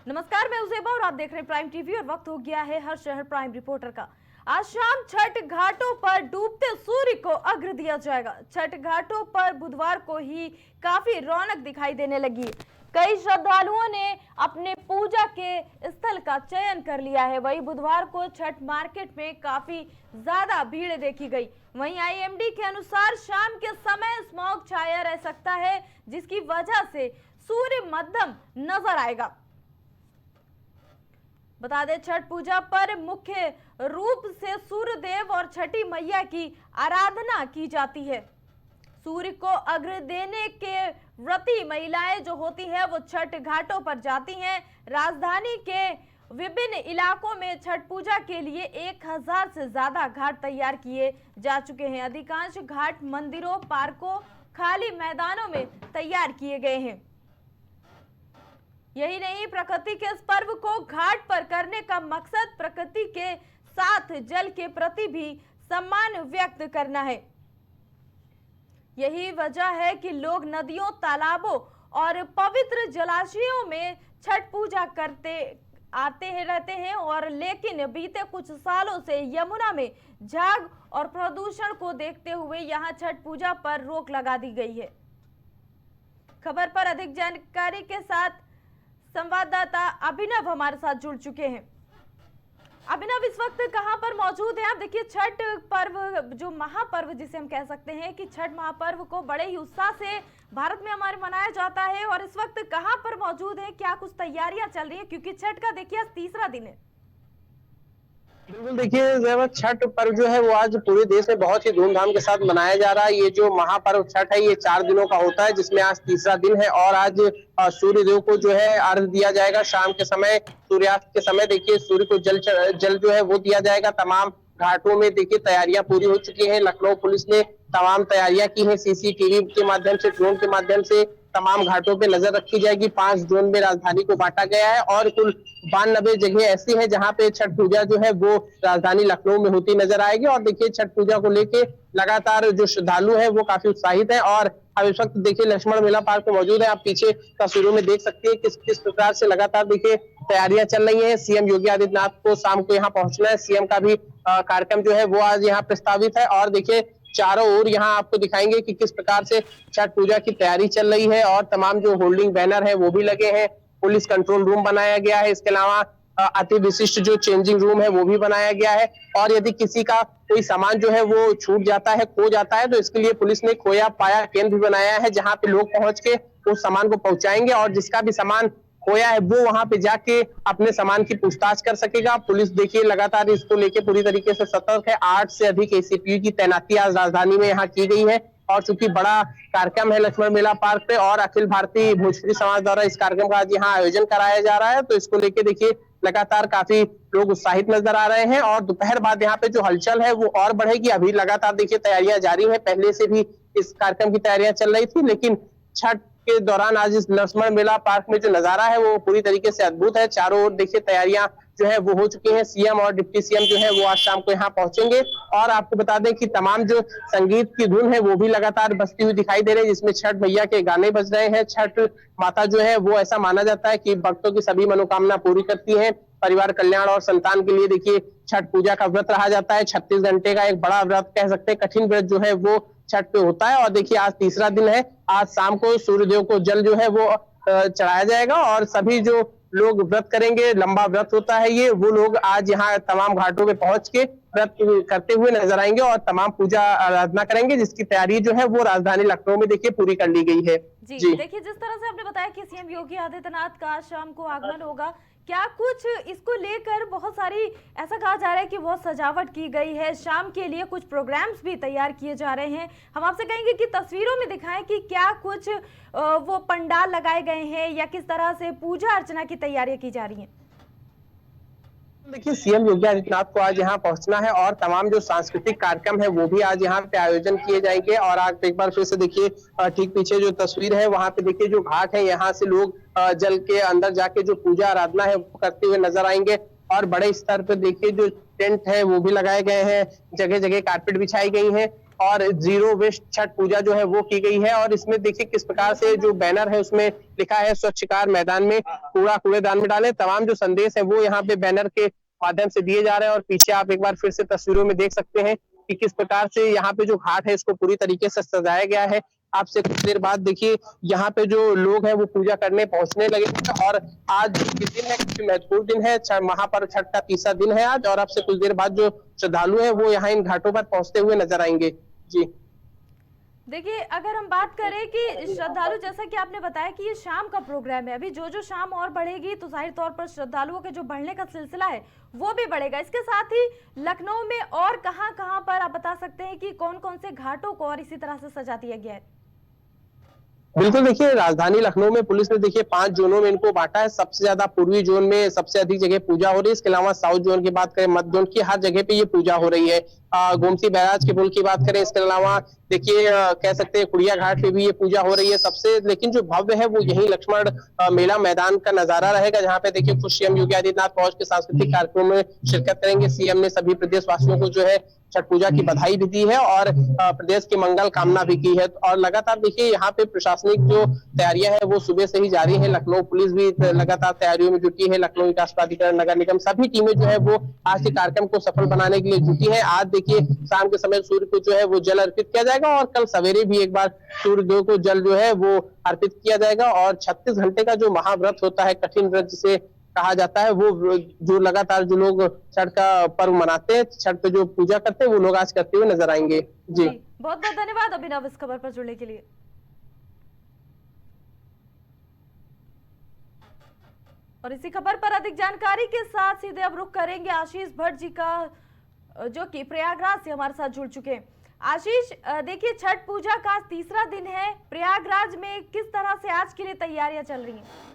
नमस्कार, मैं उजेबा और आप देख रहे हैं प्राइम टीवी और वक्त हो गया है हर शहर प्राइम रिपोर्टर का। आज शाम छठ घाटों पर डूबते सूर्य को अर्घ्य दिया जाएगा। छठ घाटों पर बुधवार को ही काफी रौनक दिखाई देने लगी। कई श्रद्धालुओं ने अपने पूजा के स्थल का चयन कर लिया है। वहीं बुधवार को छठ मार्केट में काफी ज्यादा भीड़ देखी गई। वहीं आईएमडी के अनुसार शाम के समय स्मॉग छाया रह सकता है, जिसकी वजह से सूर्य मध्यम नजर आएगा। बता दें, छठ पूजा पर मुख्य रूप से सूर्य देव और छठी मैया की आराधना की जाती है। सूर्य को अर्घ्य देने के व्रती महिलाएं जो होती है वो छठ घाटों पर जाती हैं। राजधानी के विभिन्न इलाकों में छठ पूजा के लिए 1000 से ज्यादा घाट तैयार किए जा चुके हैं। अधिकांश घाट मंदिरों, पार्कों, खाली मैदानों में तैयार किए गए हैं। यही नहीं, प्रकृति के इस पर्व को घाट पर करने का मकसद प्रकृति के साथ जल के प्रति भी सम्मान व्यक्त करना है। यही वजह है कि लोग नदियों, तालाबों और पवित्र जलाशयों में छठ पूजा करते रहते हैं। और लेकिन बीते कुछ सालों से यमुना में झाग और प्रदूषण को देखते हुए यहां छठ पूजा पर रोक लगा दी गई है। खबर पर अधिक जानकारी के साथ संवाददाता अभिनव हमारे साथ जुड़ चुके हैं। अभिनव, इस वक्त कहां पर मौजूद हैं आप? देखिए, छठ पर्व जो महापर्व जिसे हम कह सकते हैं कि छठ महापर्व को बड़े ही उत्साह से भारत में हमारे मनाया जाता है, और इस वक्त कहां पर मौजूद हैं? क्या कुछ तैयारियां चल रही हैं, क्योंकि छठ का देखिए आज तीसरा दिन है। बिल्कुल, देखिए छठ पर्व जो है वो आज पूरे देश में बहुत ही धूमधाम के साथ मनाया जा रहा है। ये जो महापर्व छठ है ये 4 दिनों का होता है, जिसमें आज तीसरा दिन है। और आज सूर्य देव को जो है अर्घ्य दिया जाएगा। शाम के समय, सूर्यास्त के समय देखिए सूर्य को जल जो है वो दिया जाएगा। तमाम घाटों में देखिए तैयारियां पूरी हो चुकी है। लखनऊ पुलिस ने तमाम तैयारियां की है। सीसीटीवी के माध्यम से, ड्रोन के माध्यम से तमाम घाटों पे नजर रखी जाएगी। 5 जोन में राजधानी को बांटा गया है और कुल 92 जगह ऐसी है जहां पे छठ पूजा जो है वो राजधानी लखनऊ में होती नजर आएगी। और देखिए छठ पूजा को लेके लगातार जो श्रद्धालु है वो काफी उत्साहित है। और अब इस वक्त देखिए लक्ष्मण मेला पार्क में मौजूद है। आप पीछे तस्वीरों में देख सकते हैं किस प्रकार से लगातार देखिए तैयारियां चल रही है। सीएम योगी आदित्यनाथ को शाम को यहाँ पहुंचना है। सीएम का भी कार्यक्रम जो है वो आज यहाँ प्रस्तावित है। और देखिए चारों ओर यहाँ आपको दिखाएंगे कि किस प्रकार से छठ पूजा की तैयारी चल रही है। और तमाम जो होल्डिंग बैनर है वो भी लगे हैं। पुलिस कंट्रोल रूम बनाया गया है। इसके अलावा अति विशिष्ट जो चेंजिंग रूम है वो भी बनाया गया है। और यदि किसी का कोई सामान जो है वो छूट जाता है, खो जाता है, तो इसके लिए पुलिस ने खोया पाया केंद्र भी बनाया है, जहाँ पे लोग पहुंच के उस सामान को पहुंचाएंगे। और जिसका भी सामान खोया है वो वहां पे जाके अपने सामान की पूछताछ कर सकेगा। पुलिस देखिए लगातार इसको लेके पूरी तरीके से सतर्क है। 8 से अधिक एसीपी की तैनाती आज राजधानी में यहाँ की गई है। और चूंकि बड़ा कार्यक्रम है लक्ष्मण मेला पार्क पे और अखिल भारतीय भोजपुरी समाज द्वारा इस कार्यक्रम का आज यहाँ आयोजन कराया जा रहा है, तो इसको लेके देखिए लगातार काफी लोग उत्साहित नजर आ रहे हैं। और दोपहर बाद यहाँ पे जो हलचल है वो और बढ़ेगी। अभी लगातार देखिए तैयारियां जारी है। पहले से भी इस कार्यक्रम की तैयारियां चल रही थी, लेकिन छठ के दौरान आज इस लक्ष्मण मेला पार्क में जो नजारा है वो पूरी तरीके से अद्भुत है। चारों ओर देखिए तैयारियां जो है वो हो चुकी हैं। सीएम और डिप्टी सीएम जो है वो आज शाम को यहाँ पहुंचेंगे। और आपको बता दें कि तमाम जो संगीत की धुन है वो भी लगातार बजती हुई दिखाई दे रही है, जिसमें छठ मैया के गाने बज रहे हैं। छठ माता जो है वो ऐसा माना जाता है कि भक्तों की सभी मनोकामना पूरी करती है। परिवार कल्याण और संतान के लिए देखिए छठ पूजा का व्रत रहा जाता है। 36 घंटे का एक बड़ा व्रत कह सकते हैं, कठिन व्रत जो है वो छठ पे होता है। और देखिए आज तीसरा दिन है। आज शाम को सूर्यदेव को जल जो है वो चढ़ाया जाएगा। और सभी जो लोग व्रत करेंगे, लंबा व्रत होता है ये, वो लोग आज यहाँ तमाम घाटों पे पहुंच के व्रत करते हुए नजर आएंगे और तमाम पूजा आराधना करेंगे, जिसकी तैयारी जो है वो राजधानी लखनऊ में देखिए पूरी कर ली गई है। जी। देखिए, जिस तरह से आपने बताया कि सीएम योगी आदित्यनाथ का शाम को आगमन होगा, क्या कुछ इसको लेकर बहुत सारी ऐसा कहा जा रहा है कि बहुत सजावट की गई है, शाम के लिए कुछ प्रोग्राम्स भी तैयार किए जा रहे हैं। हम आपसे कहेंगे कि तस्वीरों में दिखाएं कि क्या कुछ वो पंडाल लगाए गए हैं या किस तरह से पूजा अर्चना की तैयारियां की जा रही हैं। देखिए सीएम योगी आदित्यनाथ को आज यहाँ पहुंचना है और तमाम जो सांस्कृतिक कार्यक्रम है वो भी आज यहाँ पे आयोजन किए जाएंगे। और आज एक बार फिर से देखिए ठीक पीछे जो तस्वीर है वहां पे देखिए जो घाट है, यहाँ से लोग जल के अंदर जाके जो पूजा आराधना है वो करते हुए नजर आएंगे। और बड़े स्तर पर देखिए जो टेंट है वो भी लगाए गए हैं, जगह जगह कारपेट बिछाई गई है। और जीरो वेस्ट छठ पूजा जो है वो की गई है। और इसमें देखिए किस प्रकार से जो बैनर है उसमें लिखा है स्वच्छकार मैदान में कूड़ा कूड़ेदान में डालें। तमाम जो संदेश है वो यहाँ पे बैनर के माध्यम से दिए जा रहे हैं। और पीछे आप एक बार फिर से तस्वीरों में देख सकते हैं कि किस प्रकार से यहाँ पे जो घाट है इसको पूरी तरीके से सजाया गया है। आपसे कुछ देर बाद देखिए यहाँ पे जो लोग हैं वो पूजा करने पहुंचने लगे हैं। और आज किस दिन है, काफी महत्वपूर्ण दिन है, महापर्व छठ का तीसरा दिन है आज। और आपसे कुछ देर बाद जो श्रद्धालु है वो यहाँ इन घाटों पर पहुंचते हुए नजर आएंगे। जी देखिए, अगर हम बात करें कि श्रद्धालु, जैसा कि आपने बताया कि ये शाम का प्रोग्राम है, अभी जो शाम और बढ़ेगी तो जाहिर तौर पर श्रद्धालुओं के जो बढ़ने का सिलसिला है वो भी बढ़ेगा। इसके साथ ही लखनऊ में और कहां-कहां पर आप बता सकते हैं कि कौन-कौन से घाटों को और इसी तरह से सजा दिया गया है? बिल्कुल, देखिए राजधानी लखनऊ में पुलिस ने देखिए 5 जोनों में इनको बांटा है। सबसे ज्यादा पूर्वी जोन में सबसे अधिक जगह पूजा हो रही है। इसके अलावा साउथ जोन की बात करें, मध्य जोन की, हर जगह पे ये पूजा हो रही है। गोमती बैराज के पुल की बात करें, इसके अलावा देखिए कह सकते हैं कुड़िया घाट पे भी ये पूजा हो रही है सबसे। लेकिन जो भव्य है वो यही लक्ष्मण मेला मैदान का नजारा रहेगा, जहाँ पे देखिए खुद सीएम योगी आदित्यनाथ पहुंच के सांस्कृतिक कार्यक्रम में शिरकत करेंगे। सीएम ने सभी प्रदेशवासियों को जो है छठ पूजा की बधाई भी दी है और प्रदेश की मंगल कामना भी की है। और लगातार देखिए यहाँ पे प्रशासनिक जो तैयारियां हैं वो सुबह से ही जारी है। लखनऊ पुलिस भी लगातार तैयारियों में जुटी है। लखनऊ विकास प्राधिकरण, नगर निगम, सभी टीमें जो है वो आज के कार्यक्रम को सफल बनाने के लिए जुटी है। आज देखिए शाम के समय सूर्य को जो है वो जल अर्पित किया जाएगा और कल सवेरे भी एक बार सूर्यदेव को जल जो है वो अर्पित किया जाएगा। और 36 घंटे का जो महाव्रत होता है, कठिन व्रत जिसे कहा जाता है, वो जो लगातार जो लोग छठ का पर्व मनाते हैं, छठ पे जो पूजा करते हैं, वो लोग आज करते हुए नजर आएंगे। जी बहुत बहुत धन्यवाद अभिनव इस खबर पर जुड़ने के लिए। और इसी खबर पर अधिक जानकारी के साथ सीधे अब रुख करेंगे आशीष भट्ट जी का, जो कि प्रयागराज से हमारे साथ जुड़ चुके हैं। आशीष, देखिए छठ पूजा का तीसरा दिन है, प्रयागराज में किस तरह से आज के लिए तैयारियां चल रही हैं?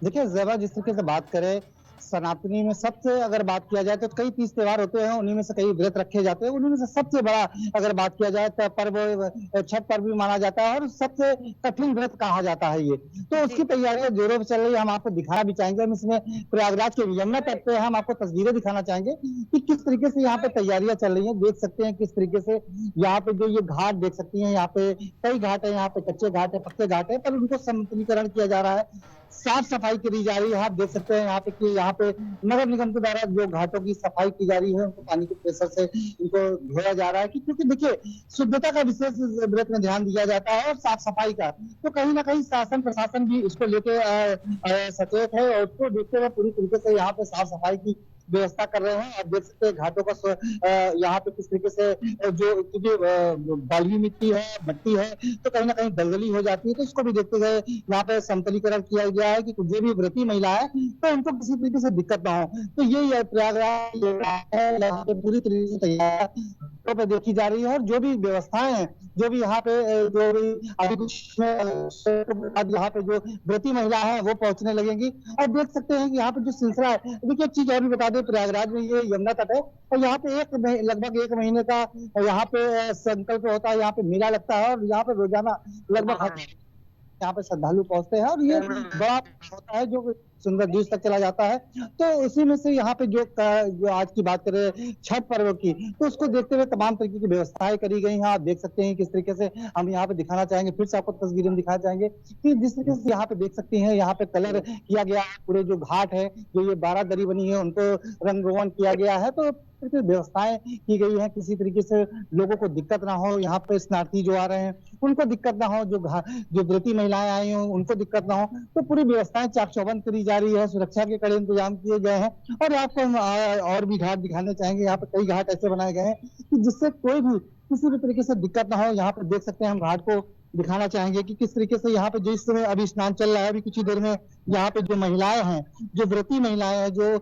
देखिए ज़ेबा, जिस तरीके से बात करें सनातनी में, सबसे अगर बात किया जाए तो कई 30 त्योहार होते हैं, उन्हीं में से कई व्रत रखे जाते हैं। उन्हीं में से सबसे बड़ा अगर बात किया जाए तो पर्व छठ पर्व भी माना जाता है और सबसे कठिन व्रत कहा जाता है ये। तो उसकी तैयारियां जोरों पर चल रही है। हम आपको दिखाना भी चाहेंगे, हम इसमें प्रयागराज के यमुना तट पे हम आपको तस्वीरें दिखाना चाहेंगे कि किस तरीके से यहाँ पे तैयारियां चल रही है। देख सकते हैं किस तरीके से यहाँ पे जो ये घाट देख सकती हैं, यहाँ पे कई घाट है, यहाँ पे कच्चे घाट है, पक्के घाट है, पर उनको समतलीकरण किया जा रहा है, साफ सफाई करी जा रही है। आप देख सकते हैं यहाँ पे कि यहाँ पे नगर निगम के द्वारा जो घाटों की सफाई की जा रही है, उनको पानी के प्रेशर से इनको धोया जा रहा है कि क्योंकि देखिए शुद्धता का विशेष व्रत में ध्यान दिया जाता है और साफ सफाई का। तो कहीं ना कहीं शासन प्रशासन भी इसको लेके सचेत है और उसको देखते हुए पूरी तरीके से यहाँ पे साफ सफाई की व्यवस्था कर रहे हैं। आप देख सकते हैं घाटों का यहाँ पे किस तरीके से जो क्योंकि बालुई मिट्टी है, मट्टी है, तो कहीं ना कहीं दलदली हो जाती है, तो इसको भी देखते हुए यहाँ पे समतलीकरण किया गया है कि जो भी व्रती महिला है तो उनको किसी तरीके से दिक्कत ना हो। तो ये प्रयागराज यहाँ पे पूरी तरीके से तैयार पे देखी जा रही है और जो भी व्यवस्थाएं हैं, जो भी यहाँ पे जो भी अभी कुछ यहाँ पे जो व्रती महिला है वो पहुंचने लगेंगी। और देख सकते हैं कि यहाँ पे जो सिलसिला है, देखिए एक चीज और भी बता दें, प्रयागराज में ये यमुना तट है और यहाँ पे लगभग 1 महीने का यहाँ पे संकल्प होता है, यहाँ पे मेला लगता है और यहाँ पे रोजाना लगभग यहाँ पे श्रद्धालु पहुंचते हैं और ये बड़ा होता है जो सुंदर दूर तक चला जाता है। तो उसी में से यहाँ पे जो आज की बात करें छठ पर्व की, तो उसको देखते हुए तमाम तरीके की व्यवस्थाएं करी गई हैं। आप देख सकते हैं किस तरीके से हम यहाँ पे दिखाना चाहेंगे, फिर से आपको तस्वीरें दिखाना चाहेंगे कि जिस तरीके से यहाँ पे देख सकते हैं, यहाँ पे कलर किया गया है, पूरे जो घाट है, जो ये 12 दरी बनी है, उनको रंग रोगन किया गया है। तो व्यवस्थाएं की गई है, किसी तरीके से लोगों को दिक्कत ना हो, यहाँ पे स्नार्थी जो आ रहे हैं उनको दिक्कत ना हो, जो व्रती महिलाएं आई हो उनको दिक्कत ना हो। तो पूरी व्यवस्थाएं चाक चौबंद करी जा रही है, सुरक्षा के कड़े इंतजाम किए गए हैं। और आपको हम और भी घाट दिखाने चाहेंगे। यहाँ पे कई घाट ऐसे बनाए गए हैं कि जिससे कोई भी किसी भी तरीके से दिक्कत ना हो। यहाँ पे देख सकते हैं, हम घाट को दिखाना चाहेंगे कि किस तरीके से यहाँ पे जो इस समय अभी स्नान चल रहा है, अभी कुछ ही देर में यहाँ पे जो महिलाएं हैं, जो व्रती महिलाएं हैं, जो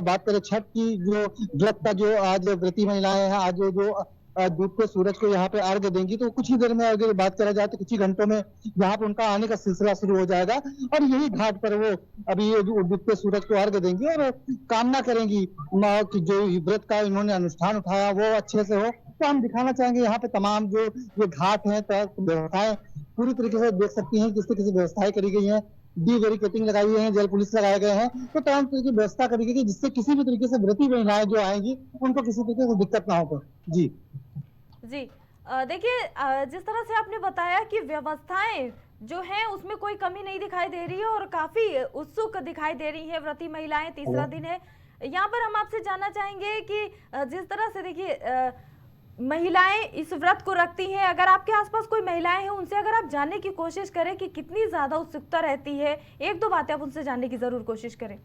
बात करें छठ की जो व्रत का जो आज व्रती महिलाएं हैं, आज जो डूबते सूरज को यहाँ पे अर्घ देंगी, तो कुछ ही देर में अगर बात करा जाए तो कुछ ही घंटों में यहाँ पे उनका आने का सिलसिला शुरू हो जाएगा और यही घाट पर वो अभी ये डूबते सूरज को अर्घ देंगी और कामना करेंगी कि जो व्रत का इन्होंने अनुष्ठान उठाया वो अच्छे से हो। तो हम दिखाना चाहेंगे यहाँ पे तमाम जो ये घाट है, तो व्यवस्थाएं पूरी तरीके से देख सकती हैं किस तरीके से व्यवस्थाएं करी गई हैं। डी बैरिकेडिंग लगाई हुई है, जल पुलिस लगाए गए हैं, तो तमाम तरीके की व्यवस्था करी गई जिससे किसी भी तरीके से व्रती महिलाएं जो आएंगी उनको किसी तरीके से दिक्कत ना हो। जी जी देखिए, जिस तरह से आपने बताया कि व्यवस्थाएं जो हैं उसमें कोई कमी नहीं दिखाई दे रही है और काफी उत्सुक दिखाई दे रही हैं व्रती महिलाएं। तीसरा दिन है यहाँ पर। हम आपसे जानना चाहेंगे कि जिस तरह से देखिए महिलाएं इस व्रत को रखती हैं, अगर आपके आसपास कोई महिलाएं हैं उनसे अगर आप जानने की कोशिश करें कि कितनी ज्यादा उत्सुकता रहती है, एक दो बातें आप उनसे जानने की जरूर कोशिश करें।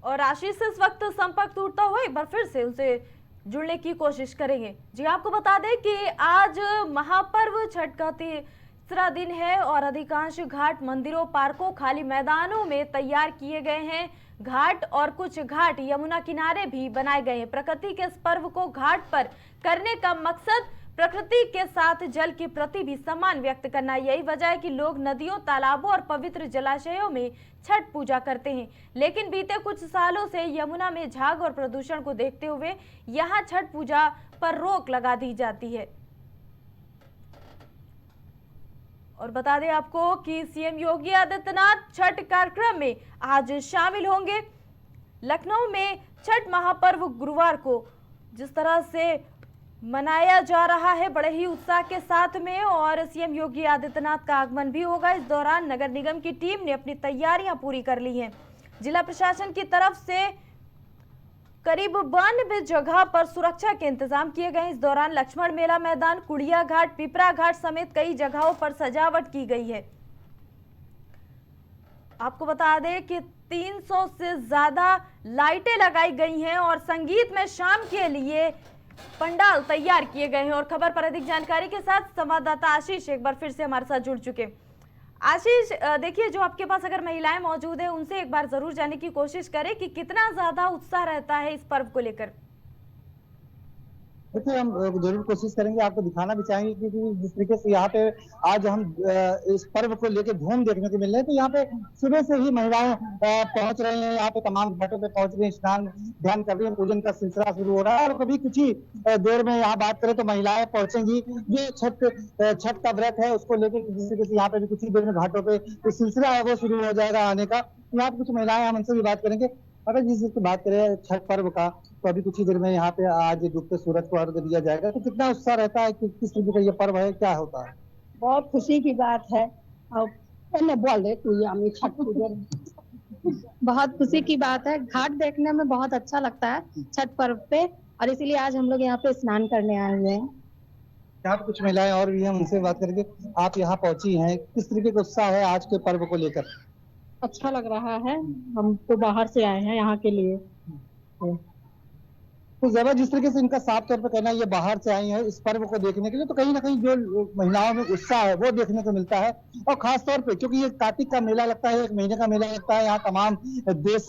और आशीष से इस वक्त संपर्क टूटता हुआ, एक बार फिर से उनसे जुड़ने की कोशिश करेंगे। जी आपको बता दें कि आज महापर्व छठ का तीसरा दिन है और अधिकांश घाट, मंदिरों, पार्कों, खाली मैदानों में तैयार किए गए हैं। घाट और कुछ घाट यमुना किनारे भी बनाए गए हैं। प्रकृति के इस पर्व को घाट पर करने का मकसद प्रकृति के साथ जल के प्रति भी सम्मान व्यक्त करना। यही वजह है कि लोग नदियों, तालाबों और पवित्र जलाशयों में छठ पूजा करते हैं। लेकिन बीते कुछ सालों से यमुना में झाग और प्रदूषण को देखते हुए यहां छठ पूजा पर रोक लगा दी जाती है। और बता दें आपको कि सीएम योगी आदित्यनाथ छठ कार्यक्रम में आज शामिल होंगे। लखनऊ में छठ महापर्व गुरुवार को जिस तरह से मनाया जा रहा है बड़े ही उत्साह के साथ में, और सीएम योगी आदित्यनाथ का आगमन भी होगा। इस दौरान नगर निगम की टीम ने अपनी तैयारियां पूरी कर ली हैं। जिला प्रशासन की तरफ से करीब 92 जगह पर सुरक्षा के इंतजाम किए गए। इस दौरान लक्ष्मण मेला मैदान, कुड़िया घाट, पिपरा घाट समेत कई जगहों पर सजावट की गई है। आपको बता दें कि 300 से ज्यादा लाइटें लगाई गई हैं और संगीत में शाम के लिए पंडाल तैयार किए गए हैं। और खबर पर अधिक जानकारी के साथ संवाददाता आशीष एक बार फिर से हमारे साथ जुड़ चुके। आशीष देखिए, जो आपके पास अगर महिलाएं मौजूद है उनसे एक बार जरूर जानने की कोशिश करें कि कितना ज्यादा उत्साह रहता है इस पर्व को लेकर। देखिए, हम जरूर कोशिश करेंगे, आपको दिखाना भी चाहेंगे क्योंकि जिस तरीके से यहाँ पे आज हम इस पर्व को लेकर धूम देखने को मिल रहे हैं, तो यहाँ पे सुबह से ही महिलाएं पहुंच रही हैं। यहाँ पे तमाम घाटों पे पहुंच रही हैं, स्नान ध्यान कर रही हैं, पूजन का सिलसिला शुरू हो रहा है और कभी कुछ ही देर में यहाँ बात करें तो महिलाएं पहुंचेंगी। जो छठ का व्रत है उसको लेकर जिस तरीके से यहाँ पे भी कुछ ही देर में घाटों पे सिलसिला है वो शुरू हो जाएगा आने का। यहाँ पे कुछ महिलाएं, हम उनसे भी बात करेंगे। अगर जिस बात करें छठ पर्व का, तो अभी कुछ ही देर में यहाँ पे आज डूबते सूरज को अर्घ्य दिया जाएगा, तो कितना उत्साह रहता है, किस तरीके का ये पर्व है, क्या होता है? बहुत खुशी की बात है। और पहले बोल दे तू, ये छठ पूजा बहुत खुशी की बात है। घाट देखने में बहुत अच्छा लगता है छठ पर्व पे, और इसीलिए आज हम लोग यहाँ पे स्नान करने आए हुए हैं। यहाँ पे कुछ महिलाएं और भी हैं, उनसे बात करके। आप यहाँ पहुंची हैं, किस तरीके का उत्साह है आज के पर्व को लेकर? अच्छा लग रहा है, हम तो बाहर से आए हैं यहाँ के लिए। तो ज़रा जिस तरीके से इनका साफ तौर पर कहना है ये बाहर से आई है इस पर्व को देखने के लिए, तो कहीं ना कहीं जो महिलाओं में उत्साह है वो देखने को मिलता है। और खास तौर पे क्योंकि ये कार्तिक का मेला लगता है, एक महीने का मेला लगता है, यहाँ तमाम देश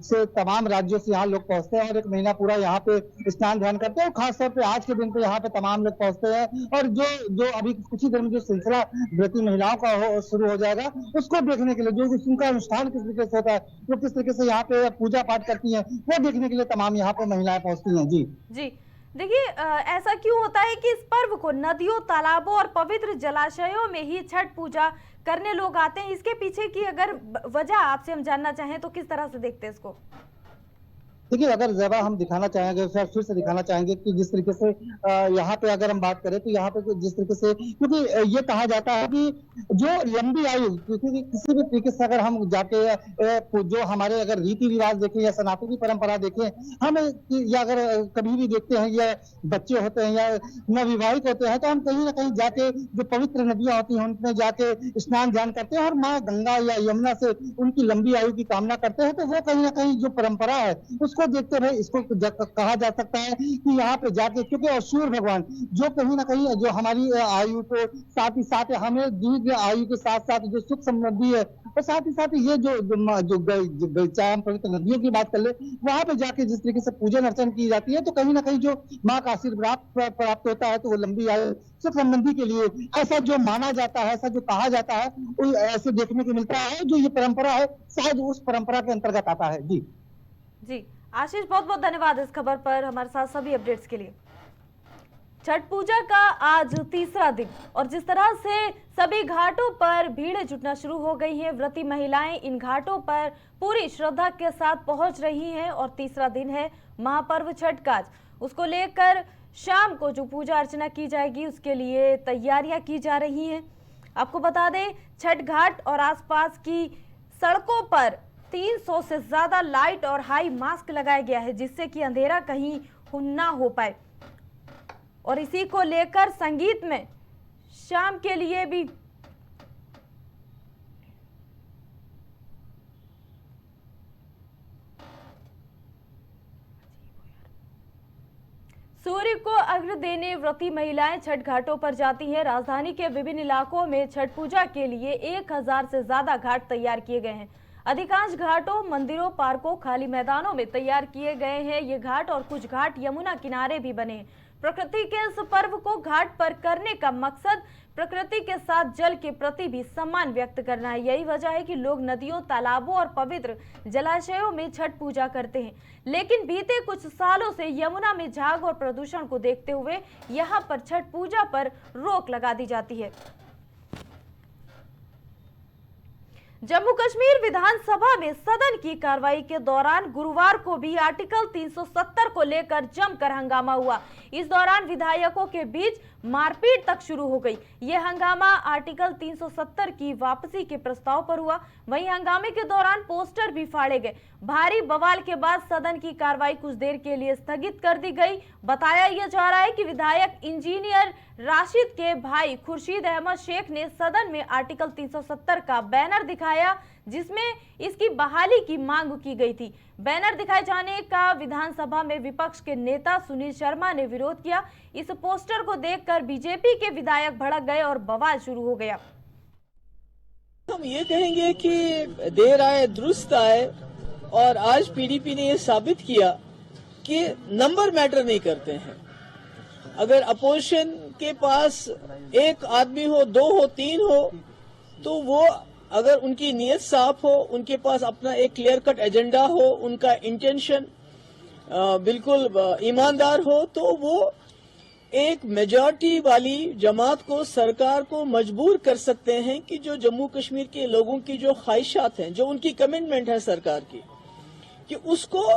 से, तमाम राज्यों से यहाँ लोग पहुंचते हैं और एक महीना पूरा यहाँ पे स्नान ध्यान करते हैं। और खास तौर पे आज के दिन पे यहाँ पे तमाम लोग पहुंचते हैं और जो अभी कुछ ही देर में जो सिलसिला व्रती महिलाओं का शुरू हो जाएगा उसको देखने के लिए, जो उनका अनुष्ठान किस तरीके से होता है, जो किस तरीके से यहाँ पे पूजा पाठ करती है, वो देखने के लिए तमाम यहाँ पे महिलाएं पहुंचती हैं। जी जी देखिए, ऐसा क्यों होता है कि इस पर्व को नदियों, तालाबों और पवित्र जलाशयों में ही छठ पूजा करने लोग आते हैं? इसके पीछे की अगर वजह आपसे हम जानना चाहें तो किस तरह से देखते हैं इसको? देखिए, अगर जरा हम दिखाना चाहेंगे, फिर से दिखाना चाहेंगे कि जिस तरीके से यहाँ पे अगर हम बात करें तो यहाँ पे जिस तरीके से, क्योंकि ये कहा जाता है कि जो लंबी आयु, क्योंकि किसी भी तरीके से अगर हम जाके जो हमारे अगर रीति रिवाज देखें या सनातनी परंपरा देखें, हम या अगर कभी भी देखते हैं या बच्चे होते हैं या नवविवाहित होते हैं, तो हम कहीं ना कहीं जाके जो पवित्र नदियां होती हैं उनमें जाके स्नान ध्यान करते हैं और माँ गंगा या यमुना से उनकी लंबी आयु की कामना करते हैं। तो वो कहीं ना कहीं जो परंपरा है उसको देखते हुए इसको कहा जा सकता है कि यहाँ पे जाके, क्योंकि और सूर्य भगवान जो कहीं ना कहीं जो हमारी आयु को साथ ही साथ हमें दीर्घ आयु के साथ साथ जो सुख समृद्धि है, और साथ ही साथ ये जो चाहे हम पवित्र नदियों की बात कर ले, वहां पे जाके जिस तरीके से पूजन अर्चन की जाती है, तो कहीं ना कहीं जो माँ का आशीर्वाद प्राप्त होता है, तो वो लंबी आयु सुख समृद्धि के लिए ऐसा जो माना जाता है, ऐसा जो कहा जाता है, वो ऐसे देखने को मिलता है। जो ये परंपरा है शायद उस परंपरा के अंतर्गत आता है। जी जी आशीष, बहुत बहुत धन्यवाद इस खबर पर हमारे साथ सभी अपडेट्स के लिए। छठ पूजा का आज तीसरा दिन और जिस तरह से सभी घाटों पर भीड़ जुटना शुरू हो गई है, व्रती महिलाएं इन घाटों पर पूरी श्रद्धा के साथ पहुंच रही हैं और तीसरा दिन है महापर्व छठ का। उसको लेकर शाम को जो पूजा अर्चना की जाएगी उसके लिए तैयारियां की जा रही हैं। आपको बता दें, छठ घाट और आसपास की सड़कों पर 300 से ज्यादा लाइट और हाई मास्क लगाया गया है, जिससे कि अंधेरा कहीं ना हो पाए। और इसी को लेकर संगीत में शाम के लिए भी सूर्य को अर्घ्य देने व्रती महिलाएं छठ घाटों पर जाती हैं। राजधानी के विभिन्न इलाकों में छठ पूजा के लिए 1000 से ज्यादा घाट तैयार किए गए हैं। अधिकांश घाटों, मंदिरों, पार्कों, खाली मैदानों में तैयार किए गए हैं ये घाट और कुछ घाट यमुना किनारे भी बने हैं। प्रकृति के इस पर्व को घाट पर करने का मकसद प्रकृति के साथ जल के प्रति भी सम्मान व्यक्त करना है। यही वजह है कि लोग नदियों, तालाबों और पवित्र जलाशयों में छठ पूजा करते हैं। लेकिन बीते कुछ सालों से यमुना में झाग और प्रदूषण को देखते हुए यहां पर छठ पूजा पर रोक लगा दी जाती है। जम्मू कश्मीर विधानसभा में सदन की कार्रवाई के दौरान गुरुवार को भी आर्टिकल 370 को लेकर जमकर हंगामा हुआ। इस दौरान विधायकों के बीच मारपीट तक शुरू हो गई। यह हंगामा आर्टिकल 370 की वापसी के प्रस्ताव पर हुआ। वहीं हंगामे के दौरान पोस्टर भी फाड़े गए। भारी बवाल के बाद सदन की कार्रवाई कुछ देर के लिए स्थगित कर दी गई। बताया यह जा रहा है कि विधायक इंजीनियर राशिद के भाई खुर्शीद अहमद शेख ने सदन में आर्टिकल 370 का बैनर दिखाया, जिसमें इसकी बहाली की मांग की गई थी। बैनर दिखाए जाने का विधानसभा में विपक्ष के नेता सुनील शर्मा ने विरोध किया। इस पोस्टर को देखकर बीजेपी के विधायक भड़क गए और बवाल शुरू हो गया। हम ये कहेंगे कि देर आए दुरुस्त आए, और आज पीडीपी ने ये साबित किया कि नंबर मैटर नहीं करते हैं। अगर अपोजिशन के पास एक आदमी हो, 2 हो, 3 हो, तो वो अगर उनकी नीयत साफ हो, उनके पास अपना एक क्लियर कट एजेंडा हो, उनका इंटेंशन बिल्कुल ईमानदार हो, तो वो एक मेजॉरिटी वाली जमात को, सरकार को मजबूर कर सकते हैं कि जो जम्मू कश्मीर के लोगों की जो ख्वाहिशात हैं, जो उनकी कमिटमेंट है सरकार की, कि उसको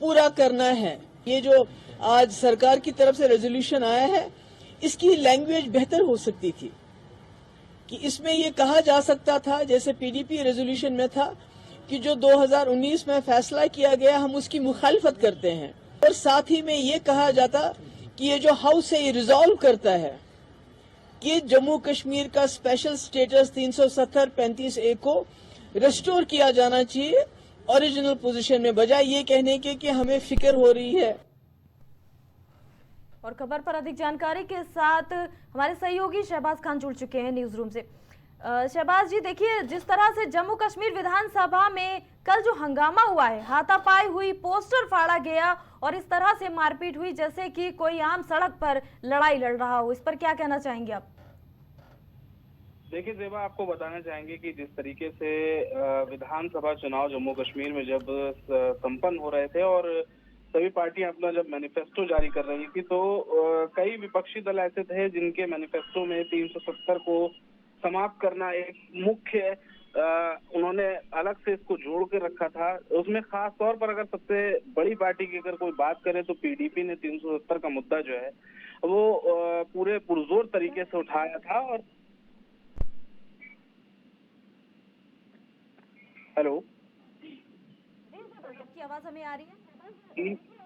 पूरा करना है। ये जो आज सरकार की तरफ से रेजोल्यूशन आया है, इसकी लैंग्वेज बेहतर हो सकती थी कि इसमें ये कहा जा सकता था, जैसे पीडीपी रेजोल्यूशन में था, कि जो 2019 में फैसला किया गया हम उसकी मुखालिफत करते हैं, और साथ ही में ये कहा जाता कि ये जो हाउस है ये रिजॉल्व करता है कि जम्मू कश्मीर का स्पेशल स्टेटस 370-35A को रिस्टोर किया जाना चाहिए ओरिजिनल पोजीशन में, बजाय ये कहने के कि हमें फिक्र हो रही है। और खबर पर अधिक जानकारी के साथ हमारे सहयोगी शहबाज खान जुड़ चुके हैं न्यूज रूम से। शहबाज जी, देखिए, जिस तरह से जम्मू कश्मीर विधानसभा में कल जो हंगामा हुआ है, हाथापाई हुई, पोस्टर फाड़ा गया और इस तरह से मारपीट हुई जैसे कि कोई आम सड़क पर लड़ाई लड़ रहा हो, इस पर क्या कहना चाहेंगे आप? देखिए ज़ेबा, आपको बताना चाहेंगे कि जिस तरीके से विधानसभा चुनाव जम्मू कश्मीर में जब संपन्न हो रहे थे और सभी पार्टियां अपना जब मैनिफेस्टो जारी कर रही थी, तो कई विपक्षी दल ऐसे थे जिनके मैनिफेस्टो में 370 को समाप्त करना एक मुख्य उन्होंने अलग से इसको जोड़ के रखा था। उसमें खास तौर पर अगर सबसे बड़ी पार्टी की अगर कोई बात करे तो पीडीपी ने 370 का मुद्दा जो है वो पूरे पुरजोर तरीके से उठाया था। और हेलो, की आवाज हमें आ रही है?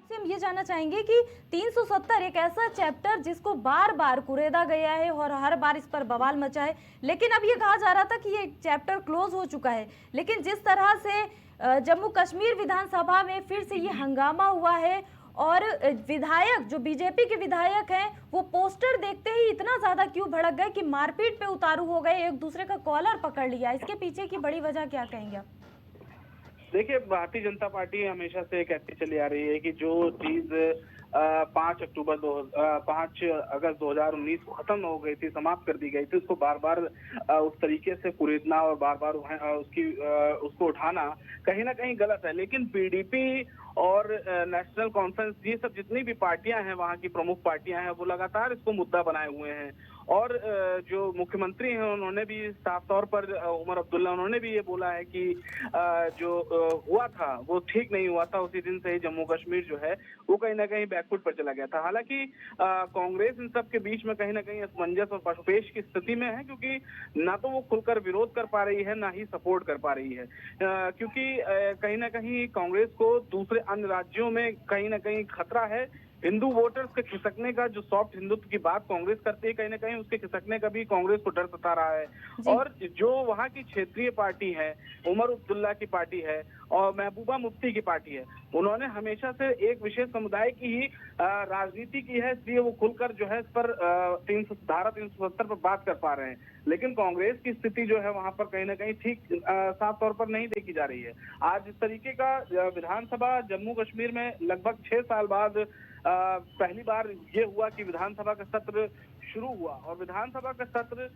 से हम ये जानना चाहेंगे कि 370 एक ऐसा चैप्टर जिसको बार बार कुरेदा गया है और हर बार इस पर बवाल मचा है, लेकिन अब ये कहा जा रहा था कि ये चैप्टर क्लोज हो चुका है। लेकिन जिस तरह से जम्मू कश्मीर विधानसभा में फिर से ये हंगामा हुआ है और विधायक, जो बीजेपी के विधायक हैं, वो पोस्टर देखते ही इतना ज्यादा क्यों भड़क गए कि मारपीट पे उतारू हो गए, एक दूसरे का कॉलर पकड़ लिया, इसके पीछे की बड़ी वजह क्या कहेंगे आप? देखिए, भारतीय जनता पार्टी हमेशा से कहती चली आ रही है कि जो चीज 5 अगस्त 2019 को खत्म हो गई थी, समाप्त कर दी गई थी, उसको बार बार उस तरीके से कुरेदना और बार बार उसको उठाना कहीं ना कहीं गलत है। लेकिन पीडीपी और नेशनल कॉन्फ्रेंस, ये सब जितनी भी पार्टियां हैं, वहां की प्रमुख पार्टियां हैं, वो लगातार इसको मुद्दा बनाए हुए हैं। और जो मुख्यमंत्री हैं उन्होंने भी साफ तौर पर, उमर अब्दुल्ला, उन्होंने भी ये बोला है कि जो हुआ था वो ठीक नहीं हुआ था। उसी दिन से ही जम्मू कश्मीर जो है वो कहीं ना कहीं बैकफुट पर चला गया था। हालांकि कांग्रेस इन सब के बीच में कहीं ना कहीं असमंजस और पशपेश की स्थिति में है, क्योंकि ना तो वो खुलकर विरोध कर पा रही है, ना ही सपोर्ट कर पा रही है, क्योंकि कहीं ना कहीं कांग्रेस को दूसरे अन्य राज्यों में कहीं ना कहीं खतरा है। हिंदू वोटर्स के खिसकने का, जो सॉफ्ट हिंदुत्व की बात कांग्रेस करती है, कहीं ना कहीं उसके खिसकने का भी कांग्रेस को डर सता रहा है। और जो वहां की क्षेत्रीय पार्टी है, उमर अब्दुल्ला की पार्टी है और महबूबा मुफ्ती की पार्टी है, उन्होंने हमेशा से एक विशेष समुदाय की ही राजनीति की है, इसलिए वो खुलकर जो है इस पर धारा 370 पर बात कर पा रहे हैं। लेकिन कांग्रेस की स्थिति जो है वहां पर कहीं ना कहीं ठीक साफ तौर पर नहीं देखी जा रही है। आज इस तरीके का विधानसभा जम्मू कश्मीर में लगभग 6 साल बाद पहली बार ये हुआ कि विधानसभा का सत्र शुरू हुआ और विधानसभा का सत्र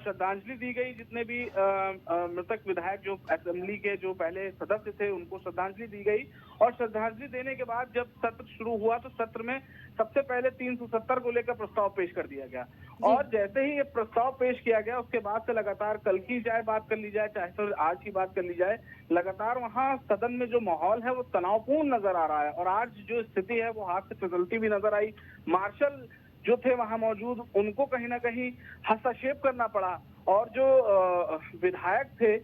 श्रद्धांजलि दी गई। जितने भी मृतक विधायक जो असेंबली के जो पहले सदस्य थे उनको श्रद्धांजलि दी गई और श्रद्धांजलि देने के बाद जब सत्र शुरू हुआ तो सत्र में सबसे पहले 370 को लेकर प्रस्ताव पेश कर दिया गया और जैसे ही ये प्रस्ताव पेश किया गया उसके बाद से लगातार कल की चाहे बात कर ली जाए, चाहे तो आज की बात कर ली जाए, लगातार वहां सदन में जो माहौल है वो तनावपूर्ण नजर आ रहा है। और आज जो स्थिति है वो हाथ से फिसलती भी नजर आई। मार्शल जो थे वहां मौजूद, उनको कहीं ना कहीं हस्तक्षेप करना पड़ा और जो विधायक थे,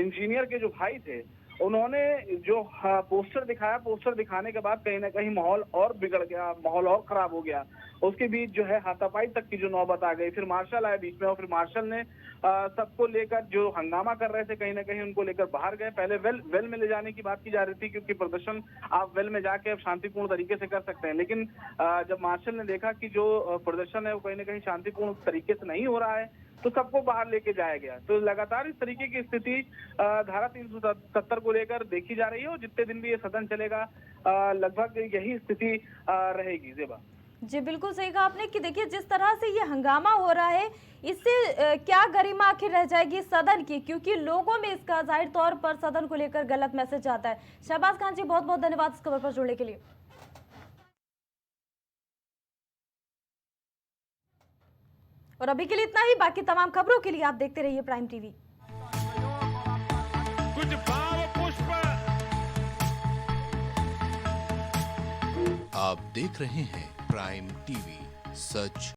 इंजीनियर के जो भाई थे, उन्होंने जो पोस्टर दिखाया, पोस्टर दिखाने के बाद कहीं ना कहीं माहौल और बिगड़ गया, माहौल और खराब हो गया। उसके बीच जो है हाथापाई तक की जो नौबत आ गई। फिर मार्शल आए बीच में और फिर मार्शल ने सबको लेकर जो हंगामा कर रहे थे कहीं ना कहीं उनको लेकर बाहर गए। पहले वेल में ले जाने की बात की जा रही थी क्योंकि प्रदर्शन आप वेल में जाके अब शांतिपूर्ण तरीके से कर सकते हैं, लेकिन जब मार्शल ने देखा कि जो प्रदर्शन है वो कहीं ना कहीं शांतिपूर्ण तरीके से नहीं हो रहा है तो सबको बाहर लेके जाया गया। तो लगातार इस तरीके की स्थिति धारा 370 को लेकर देखी जा रही है और जितने दिन भी ये सदन चलेगा लगभग यही स्थिति रहेगी। ज़ेबा जी बिल्कुल सही कहा आपने कि देखिए जिस तरह से ये हंगामा हो रहा है इससे क्या गरिमा आखिर रह जाएगी सदन की, क्योंकि लोगों में इसका जाहिर तौर पर सदन को लेकर गलत मैसेज आता है। शहबाज खान जी बहुत बहुत धन्यवाद इस खबर पर जुड़ने के लिए। और अभी के लिए इतना ही, बाकी तमाम खबरों के लिए आप देखते रहिए प्राइम टीवी। कुछ भाव पुष्प आप देख रहे हैं प्राइम टीवी, सच